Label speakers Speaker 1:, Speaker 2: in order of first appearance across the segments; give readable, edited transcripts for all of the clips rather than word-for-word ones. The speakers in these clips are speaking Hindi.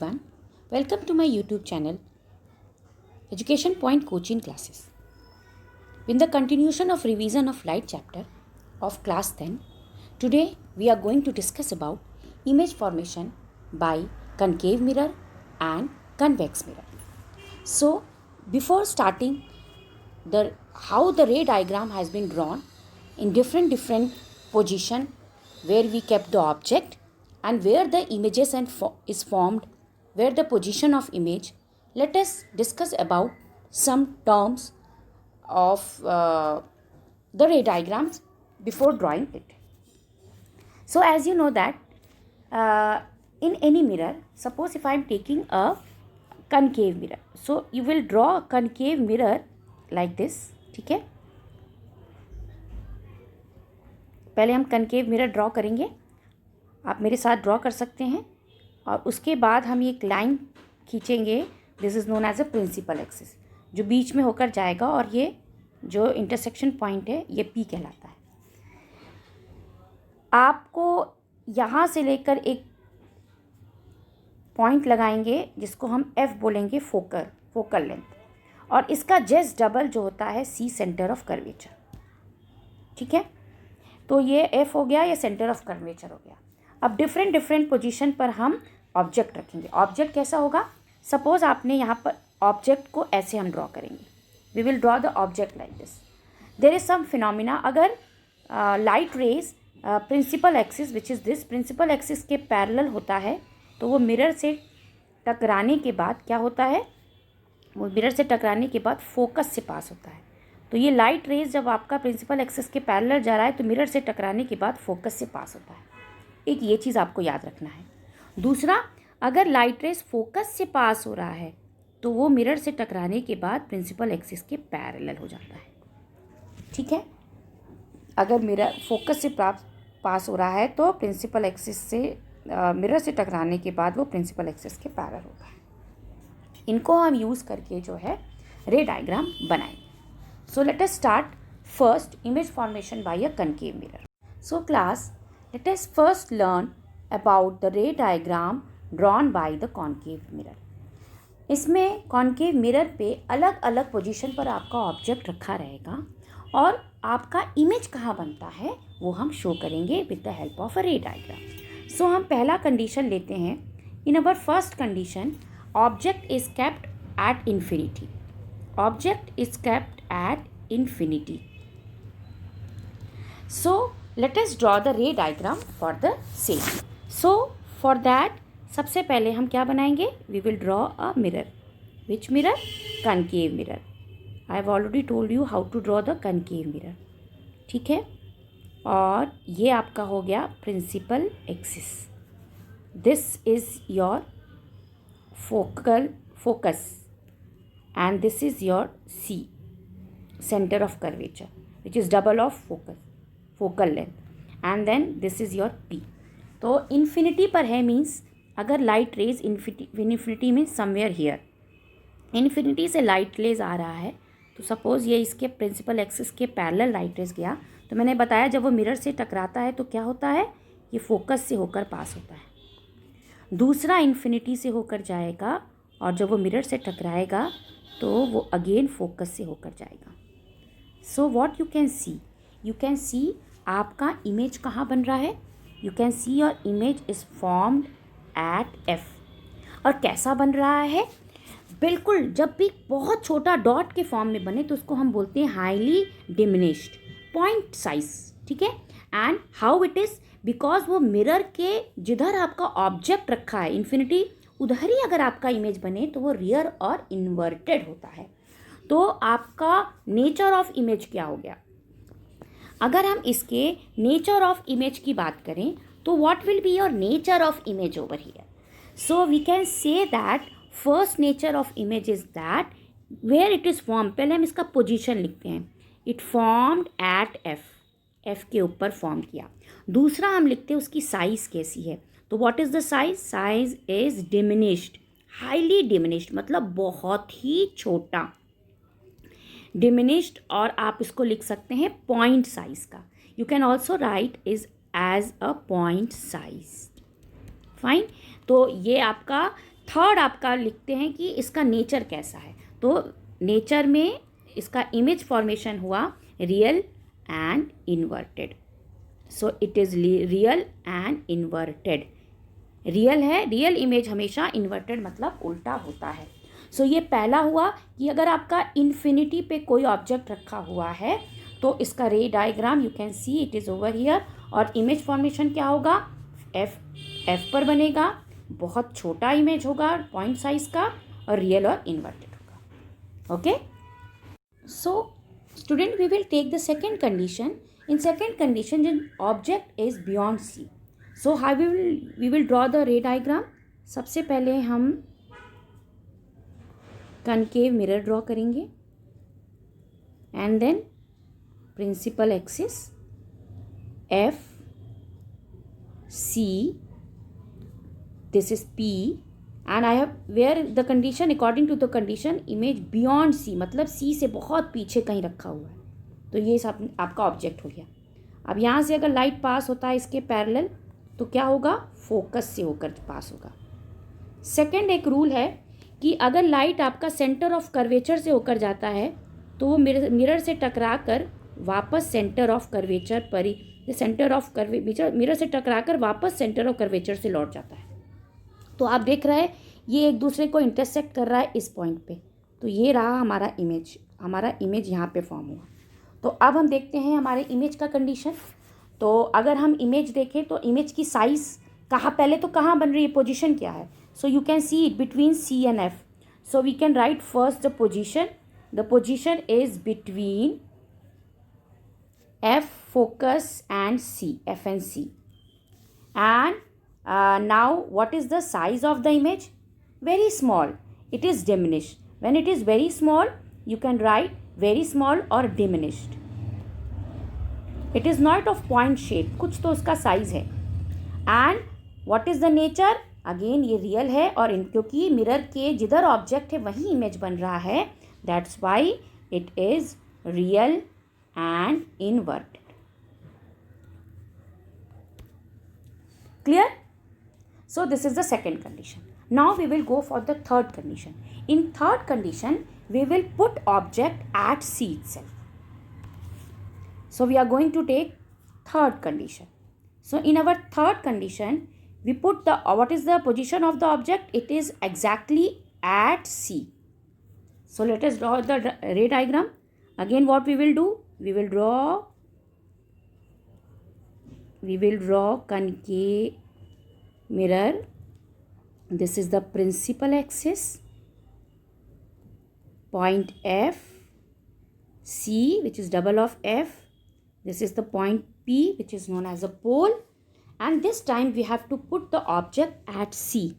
Speaker 1: everyone, welcome to my YouTube channel Education Point Coaching Classes. In the continuation of revision of light chapter of class 10, today we are going to discuss about image formation by concave mirror and convex mirror. So before starting how the ray diagram has been drawn in different position where we kept the object and where the images is formed, where the position of image, let us discuss about some terms of the ray diagrams before drawing it. So as you know that in any mirror, suppose if I am taking a concave mirror, so you will draw a concave mirror like this. ठीक है, पहले हम कनकेव मिरर ड्रॉ करेंगे, आप मेरे साथ ड्रॉ कर सकते हैं, और उसके बाद हम एक लाइन खींचेंगे. This is known as a principal axis, जो बीच में होकर जाएगा, और ये जो इंटरसेक्शन पॉइंट है ये पी कहलाता है. आपको यहाँ से लेकर एक पॉइंट लगाएंगे जिसको हम एफ बोलेंगे, फोकल लेंथ, और इसका जस्ट डबल जो होता है सी, सेंटर ऑफ कर्वेचर. ठीक है, तो ये एफ हो गया, ये सेंटर ऑफ कर्वेचर हो गया. अब डिफरेंट पोजीशन पर हम ऑब्जेक्ट रखेंगे. ऑब्जेक्ट कैसा होगा? सपोज आपने यहाँ पर ऑब्जेक्ट को ऐसे हम ड्रॉ करेंगे. We will draw the object like this. There is some phenomena. अगर light rays principal axis which is this, principal axis के पैरेलल होता है, तो वो मिरर से टकराने के बाद क्या होता है, वो मिरर से टकराने के बाद फोकस से पास होता है. तो ये लाइट रेज जब आपका प्रिंसिपल एक्सिस के पैरेलल जा रहा है तो मिरर से टकराने के बाद फोकस से पास होता है. एक ये चीज़ आपको याद रखना है. दूसरा, अगर लाइट रेज फोकस से पास हो रहा है तो वो मिरर से टकराने के बाद प्रिंसिपल एक्सिस के पैरेलल हो जाता है. ठीक है, अगर मिरर फोकस से पास हो रहा है तो प्रिंसिपल एक्सिस से मिरर से टकराने के बाद वो प्रिंसिपल एक्सिस के पैरेलल होता है. इनको हम यूज़ करके जो है रे डायग्राम बनाएंगे. So let us start first image formation by a concave mirror. So class, let us first learn about the ray diagram drawn by the concave mirror. इसमें concave mirror पे अलग अलग पोजीशन पर आपका ऑब्जेक्ट रखा रहेगा, और आपका इमेज कहाँ बनता है वो हम शो करेंगे with the help of a ray diagram. So हम पहला कंडीशन लेते हैं. In our first condition, object is kept at infinity. Object is kept at infinity. So let us draw the ray diagram for the same. So for that, सबसे पहले हम क्या बनाएंगे? We will draw a mirror. Which mirror? Concave mirror. I have already told you how to draw the concave mirror. ठीक है, और ये आपका हो गया principal axis. This is your focus. And this is your C, center of curvature, which is double of focal length, and then this is your P. तो इन्फिनिटी पर है, मीन्स अगर लाइट रेज इन्फिनिटी में समवेयर हियर, इन्फिनिटी से लाइट रेज आ रहा है, तो सपोज़ ये इसके प्रिंसिपल एक्सिस के पैरेलल लाइट रेज गया, तो मैंने बताया जब वो मिरर से टकराता है तो क्या होता है, ये फोकस से होकर पास होता है. दूसरा इन्फिनिटी से होकर जाएगा, और जब वो मिरर से टकराएगा तो वो अगेन फोकस से होकर जाएगा. सो व्हाट यू कैन सी आपका इमेज कहाँ बन रहा है. You can see your image is formed at F. और कैसा बन रहा है? बिल्कुल, जब भी बहुत छोटा डॉट के फॉर्म में बने तो उसको हम बोलते हैं हाईली डिमिनिश्ड पॉइंट साइज. ठीक है, and how it is, because वो मिरर के जिधर आपका ऑब्जेक्ट रखा है इन्फिनिटी, उधर ही अगर आपका इमेज बने तो वो रियर और इन्वर्टेड होता है. तो आपका नेचर ऑफ इमेज क्या हो गया? अगर हम इसके नेचर ऑफ इमेज की बात करें तो what will be your nature of image over here. So we can say that first nature of image is that where it is form. पहले हम इसका पोजीशन लिखते हैं. इट फॉर्म्ड एट एफ के ऊपर फॉर्म किया. दूसरा हम लिखते हैं उसकी साइज़ कैसी है. तो what is the size? Size is diminished, highly diminished, मतलब बहुत ही छोटा, डिमिनिश्ड. और आप इसको लिख सकते हैं पॉइंट साइज का. You can also write is as a point size. Fine. तो ये आपका थर्ड आपका लिखते हैं कि इसका नेचर कैसा है। तो नेचर में इसका इमेज फॉर्मेशन हुआ real and inverted. So it is real and inverted. Real है, रियल इमेज हमेशा इन्वर्टेड मतलब उल्टा होता है। सो ये पहला हुआ कि अगर आपका इन्फिनिटी पे कोई ऑब्जेक्ट रखा हुआ है तो इसका रे diagram you can see it is over here. और इमेज फॉर्मेशन क्या होगा, एफ पर बनेगा, बहुत छोटा इमेज होगा पॉइंट साइज का, और रियल और इन्वर्टेड होगा। Okay, so student we will take the second condition. In second condition जब object is beyond C, so how we will draw the ray diagram. सबसे पहले हम कनकेव मिरर ड्रॉ करेंगे and then principal axis F C, this is P and I have where the condition according to the condition image beyond C, मतलब C से बहुत पीछे कहीं रखा हुआ है। तो ये सब आपका ऑब्जेक्ट हो गया। अब यहाँ से अगर लाइट पास होता है इसके पैरेलल तो क्या होगा, फोकस से होकर पास होगा। सेकंड एक रूल है कि अगर लाइट आपका सेंटर ऑफ कर्वेचर से होकर जाता है तो वो मिरर से टकरा कर वापस सेंटर ऑफ कर्वेचर पर ही, सेंटर ऑफ कर्वेचर मिरर से टकरा कर वापस सेंटर ऑफ कर्वेचर से लौट जाता है। तो आप देख रहे हैं ये एक दूसरे को इंटरसेक्ट कर रहा है इस पॉइंट पे। तो ये रहा हमारा इमेज यहाँ पे फॉर्म हुआ। तो अब हम देखते हैं हमारे इमेज का कंडीशन। तो अगर हम इमेज देखें तो इमेज की साइज़ पहले तो कहाँ बन रही है, पोजीशन क्या है। So you can see it between C and F. So we can write first the position is between F focus and C, F and C. And now what is the size of the image? Very small. It is diminished. When it is very small you can write very small or diminished. It is not of point shape, कुछ तो उसका size है। And what is the nature? Again ये real है, और क्योंकि मिरर के जिधर ऑब्जेक्ट है वहीं इमेज बन रहा है, that's why it is real and inverted. Clear? So this is the second condition. Now we will go for the third condition. In third condition, we will put object at C itself. So we are going to take third condition. So in our third condition, we put the what is the position of the object? It is exactly at C. So let us draw the ray diagram. Again, what we will do? We will draw concave mirror. This is the principal axis, point F, C which is double of F. This is the point P which is known as a pole, and this time we have to put the object at C.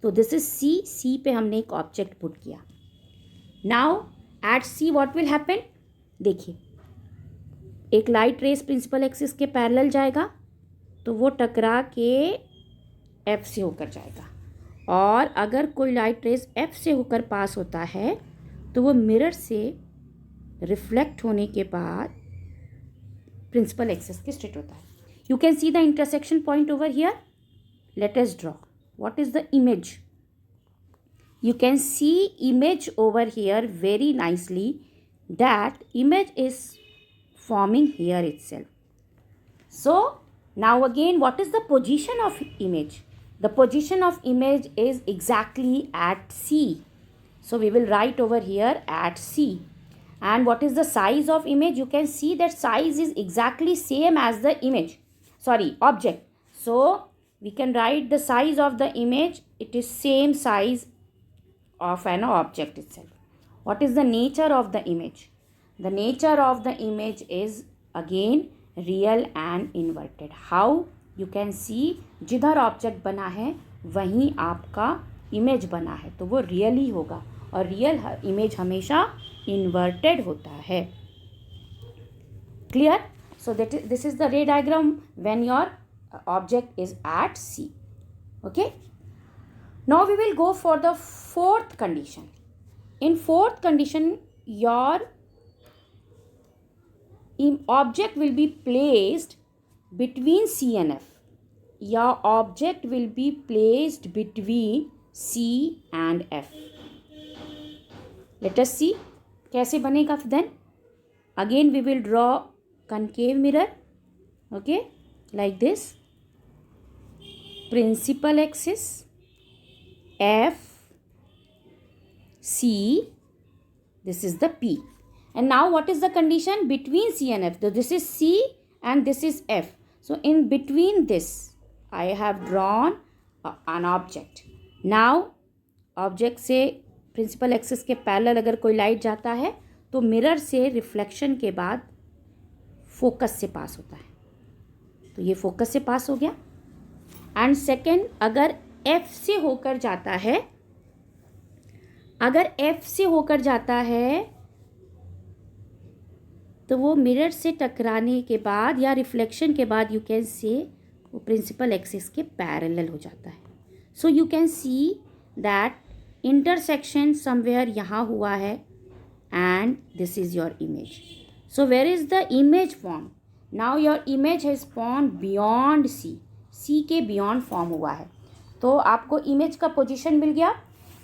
Speaker 1: So this is C पे हमने एक ऑब्जेक्ट पुट किया। Now at C what will happen? देखिए, एक लाइट रेस प्रिंसिपल एक्सिस के पैरेलल जाएगा तो वो टकरा के F से होकर जाएगा, और अगर कोई लाइट रेस F से होकर पास होता है तो वो मिरर से रिफ्लेक्ट होने के बाद प्रिंसिपल एक्सिस के स्ट्रेट होता है। You can see the intersection point over here. Let us draw what is the image. You can see image over here very nicely. That image is forming here itself. So now again, what is the position of image? The position of image is exactly at C. So we will write over here at C. And what is the size of image? You can see that size is exactly same as the object. So we can write the size of the image. It is same size of an object itself. What is the nature of the image? The nature of the image is again real and inverted. How? You can see जिधर ऑब्जेक्ट बना है वहीं आपका इमेज बना है तो वो रियल ही होगा, और रियल इमेज हमेशा इन्वर्टेड होता है। Clear? So this is the ray diagram when your object is at C. Okay, now we will go for the fourth condition. In fourth condition, your object will be placed between C and F. Your object will be placed between C and F. Let us see कैसे बनेगा then. Again we will draw concave mirror. Okay, like this. Principal axis F, C, this is the P. And now what is the condition between C and F? So this is C and this is F. So in between this I have drawn an object. Now object से प्रिंसिपल एक्सिस के पैरेलल अगर कोई लाइट जाता है तो मिरर से रिफ्लेक्शन के बाद फोकस से पास होता है, तो ये फोकस से पास हो गया. एंड सेकेंड, अगर F से होकर जाता है, अगर F से होकर जाता है तो वो मिरर से टकराने के बाद या रिफ्लेक्शन के बाद यू कैन से वो प्रिंसिपल एक्सिस के पैरेलल हो जाता है. So you can see that intersection somewhere यहाँ हुआ है and this is your image. So where is the image form? Now your image has form beyond C. C के बियॉन्ड फॉर्म हुआ है, तो आपको इमेज का पोजीशन मिल गया.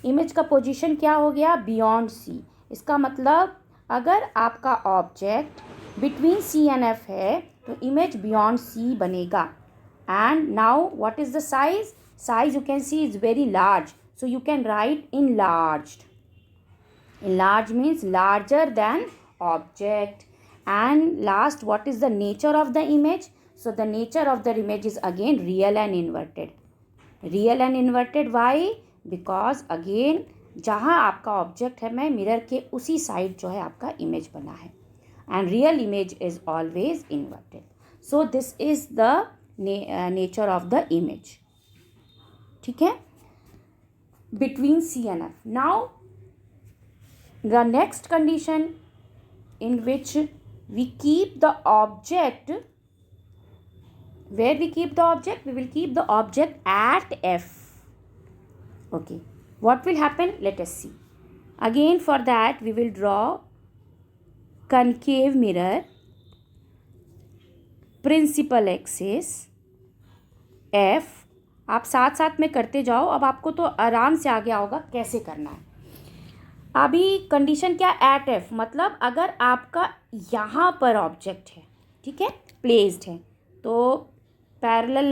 Speaker 1: इमेज का पोजीशन क्या हो गया? Beyond C. इसका मतलब अगर आपका object between C and F है तो इमेज बियॉन्ड सी बनेगा. And now what is the size? Size you can see is very large, so you can write enlarged. Enlarged means larger than object. And last, what is the nature of the image? So the nature of the image is again real and inverted. Real and inverted, why? Because again जहाँ आपका ऑब्जेक्ट है मैं मिरर के उसी साइड जो है आपका इमेज बना है. And real image is always inverted. So this is the nature of the image. ठीक है, between C and F. Now the next condition in which we keep the object, where we keep the object? We will keep the object at F. Okay, what will happen? Let us see. Again for that we will draw concave mirror, principal axis F. आप साथ साथ में करते जाओ, अब आपको तो आराम से आ गया होगा कैसे करना है. अभी कंडीशन क्या? एट एफ, मतलब अगर आपका यहाँ पर ऑब्जेक्ट है, ठीक है, प्लेस्ड है, तो पैरेलल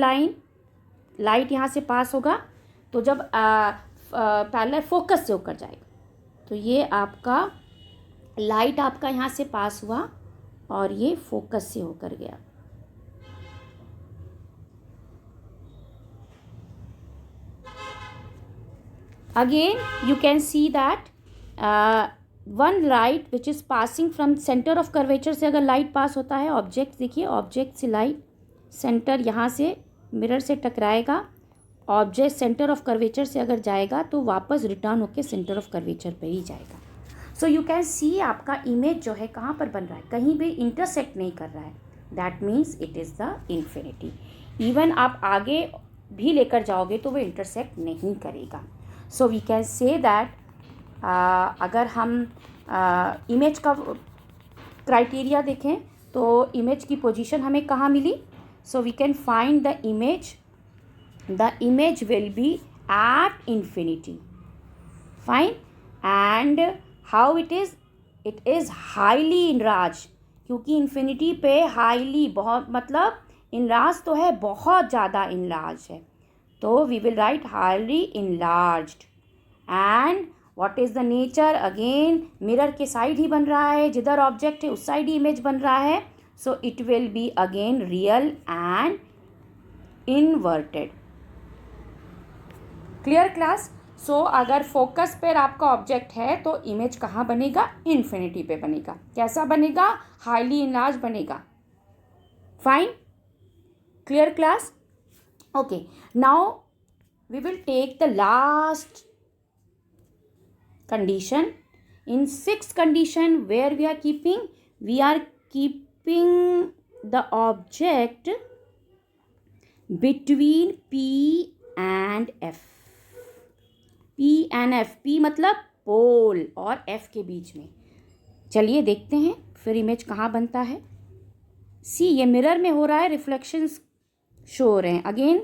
Speaker 1: लाइट यहाँ से पास होगा, तो जब पैरेलल फोकस से होकर जाएगा तो ये आपका लाइट आपका यहाँ से पास हुआ और ये फोकस से होकर गया. Again you can see that one light which is passing from center of curvature से अगर लाइट पास होता है, ऑब्जेक्ट देखिए, ऑब्जेक्ट से लाइट सेंटर यहाँ से मिरर से टकराएगा, ऑब्जेक्ट सेंटर ऑफ कर्वेचर से अगर जाएगा तो वापस रिटर्न होकर सेंटर ऑफ कर्वेचर पे ही जाएगा. सो यू कैन सी आपका इमेज जो है कहाँ पर बन रहा है, कहीं भी इंटरसेक्ट नहीं कर रहा है. That means it is the infinity. Even आप आगे भी लेकर जाओगे तो वो इंटरसेक्ट नहीं करेगा. So we can say that अगर हम इमेज का क्राइटेरिया देखें तो इमेज की पोजीशन हमें कहाँ मिली? So we can find the image will be at infinity. Fine. And how it is highly enlarged, क्योंकि इन्फिनिटी पे हाईली बहुत मतलब इनराज तो है, बहुत ज़्यादा इनराज है, तो we will write highly enlarged. And what is the nature? Again mirror के साइड ही बन रहा है, जिधर ऑब्जेक्ट है उस साइड ही इमेज बन रहा है, so it will be again real and inverted. Clear class? So अगर फोकस पर आपका ऑब्जेक्ट है तो इमेज कहाँ बनेगा? इन्फिनिटी पे बनेगा. कैसा बनेगा? हाईली इनलार्ज बनेगा. Fine. Clear class? Okay, now we will take the last condition. In sixth condition, where we are keeping the object between P and F. P and F. P मतलब पोल और F के बीच में. चलिए देखते हैं फिर इमेज कहाँ बनता है. सी, ये मिरर में हो रहा है, रिफ्लेक्शंस शो हो रहे हैं. अगेन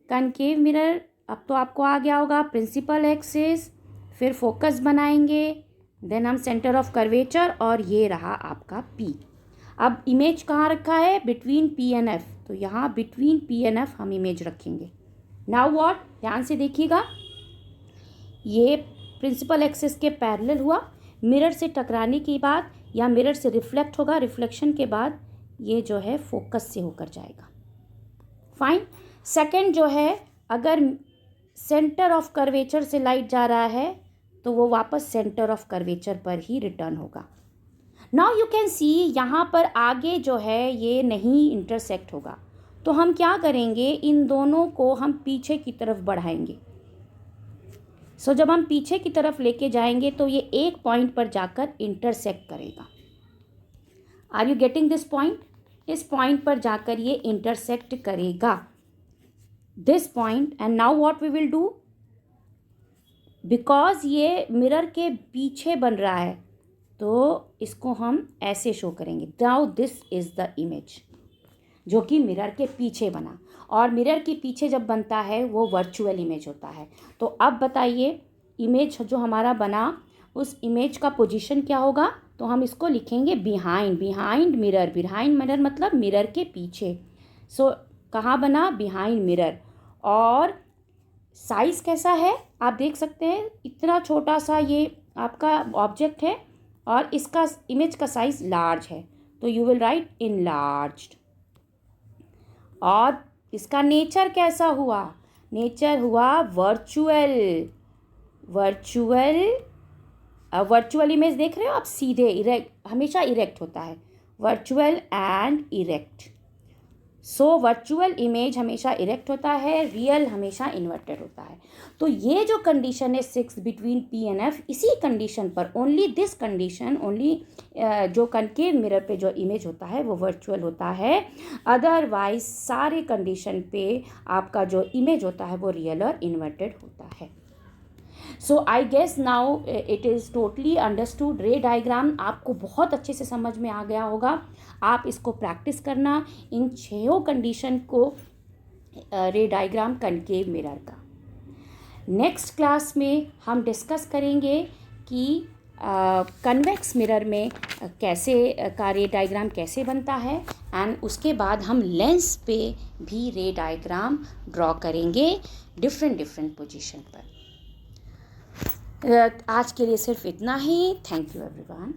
Speaker 1: कनकेव मिरर अब तो आपको आ गया होगा प्रिंसिपल एक्सिस, फिर फोकस बनाएंगे, देन हम सेंटर ऑफ कर्वेचर, और ये रहा आपका P। अब इमेज कहाँ रखा है? बिटवीन P एंड F, तो यहाँ बिटवीन P एंड F हम इमेज रखेंगे। नाउ व्हाट, ध्यान से देखिएगा, ये प्रिंसिपल एक्सिस के पैरेलल हुआ, मिरर से टकराने के बाद या मिरर से रिफ्लेक्ट होगा, रिफ्लेक्शन के बाद ये जो है फोकस से होकर जाएगा। फाइन। सेकंड जो है, अगर सेंटर ऑफ कर्वेचर से लाइट जा रहा है तो वो वापस सेंटर ऑफ कर्वेचर पर ही रिटर्न होगा। नाउ यू कैन सी यहाँ पर आगे जो है ये नहीं इंटरसेक्ट होगा, तो हम क्या करेंगे, इन दोनों को हम पीछे की तरफ बढ़ाएंगे। सो जब हम पीछे की तरफ लेके जाएंगे तो ये एक पॉइंट पर जाकर इंटरसेक्ट करेगा। Are you getting this point? इस पॉइंट पर जाकर ये इंटरसेक्ट करेगा, this point. And now what we will do, because ये मिरर के पीछे बन रहा है तो इसको हम ऐसे शो करेंगे। Now this is the image जो कि मिरर के पीछे बना, और मिरर के पीछे जब बनता है वो वर्चुअल इमेज होता है। तो अब बताइए, इमेज जो हमारा बना उस इमेज का पोजीशन क्या होगा? तो हम इसको लिखेंगे behind, behind mirror. Behind mirror मतलब मिरर के पीछे। सो कहाँ बना? Behind mirror. और साइज़ कैसा है आप देख सकते हैं, इतना छोटा सा ये आपका ऑब्जेक्ट है और इसका इमेज का साइज़ लार्ज है, तो यू विल राइट इनलार्ज्ड। और इसका नेचर कैसा हुआ? नेचर हुआ वर्चुअल। वर्चुअल इमेज देख रहे हो आप, सीधे इरेक्ट, हमेशा इरेक्ट होता है, virtual and erect. So virtual image हमेशा इरेक्ट होता है, रियल हमेशा इन्वर्टेड होता है। तो ये जो कंडीशन है 6 बिटवीन P एंड F, इसी कंडीशन पर, ओनली दिस कंडीशन, ओनली जो कनकेव मिरर पे जो इमेज होता है वो वर्चुअल होता है। अदरवाइज सारे कंडीशन पे आपका जो इमेज होता है वो रियल और इन्वर्टेड होता है। So I guess now it is totally understood. Ray diagram आपको बहुत अच्छे से समझ में आ गया होगा। आप इसको प्रैक्टिस करना, इन 6 कंडीशन को, रे डायग्राम कनकेव मिरर का। नेक्स्ट क्लास में हम डिस्कस करेंगे कि कन्वेक्स मिरर में कैसे का रे डायग्राम कैसे बनता है, एंड उसके बाद हम लेंस पे भी रे डायग्राम ड्रॉ करेंगे डिफरेंट पोजीशन पर। आज के लिए सिर्फ इतना ही। Thank you everyone.